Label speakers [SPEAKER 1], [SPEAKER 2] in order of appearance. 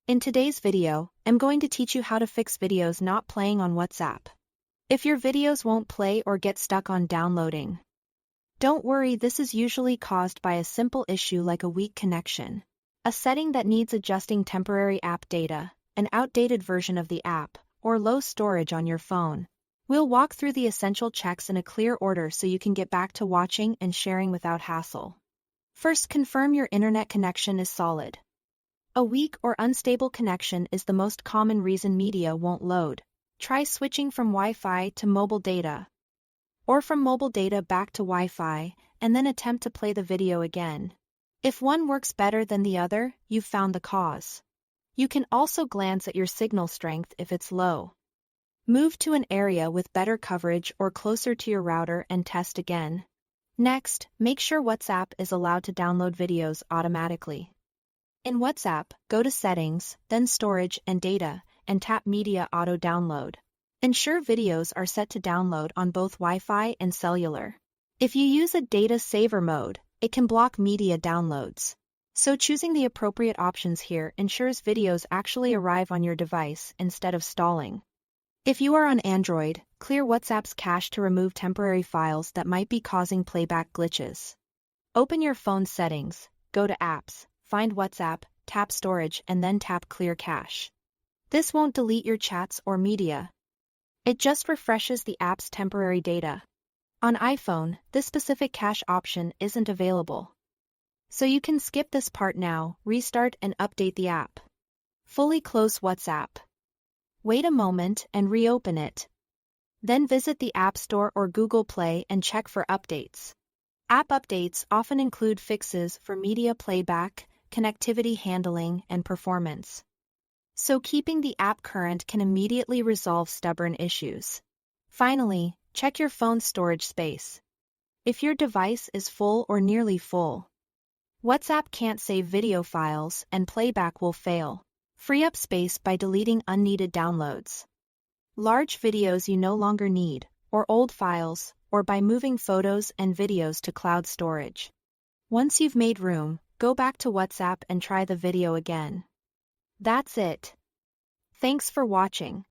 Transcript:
[SPEAKER 1] In today's video, I'm going to teach you how to fix videos not playing on WhatsApp. If your videos won't play or get stuck on downloading, don't worry, this is usually caused by a simple issue like a weak connection, a setting that needs adjusting, temporary app data, an outdated version of the app, or low storage on your phone. We'll walk through the essential checks in a clear order so you can get back to watching and sharing without hassle. First, confirm your internet connection is solid. A weak or unstable connection is the most common reason media won't load. Try switching from Wi-Fi to mobile data, or from mobile data back to Wi-Fi, and then attempt to play the video again. If one works better than the other, you've found the cause. You can also glance at your signal strength if it's low. Move to an area with better coverage or closer to your router and test again. Next, make sure WhatsApp is allowed to download videos automatically. In WhatsApp, go to Settings, then Storage and Data, and tap Media Auto Download. Ensure videos are set to download on both Wi-Fi and cellular. If you use a data saver mode, it can block media downloads. So choosing the appropriate options here ensures videos actually arrive on your device instead of stalling. If you are on Android, clear WhatsApp's cache to remove temporary files that might be causing playback glitches. Open your phone's settings, go to Apps, find WhatsApp, tap Storage and then tap Clear Cache. This won't delete your chats or media. It just refreshes the app's temporary data. On iPhone, this specific cache option isn't available. So you can skip this part now, restart and update the app. Fully close WhatsApp. Wait a moment and reopen it. Then visit the App Store or Google Play and check for updates. App updates often include fixes for media playback, connectivity handling, and performance. So keeping the app current can immediately resolve stubborn issues. Finally, check your phone's storage space. If your device is full or nearly full, WhatsApp can't save video files and playback will fail. Free up space by deleting unneeded downloads, large videos you no longer need, or old files, or by moving photos and videos to cloud storage. Once you've made room, go back to WhatsApp and try the video again. That's it. Thanks for watching.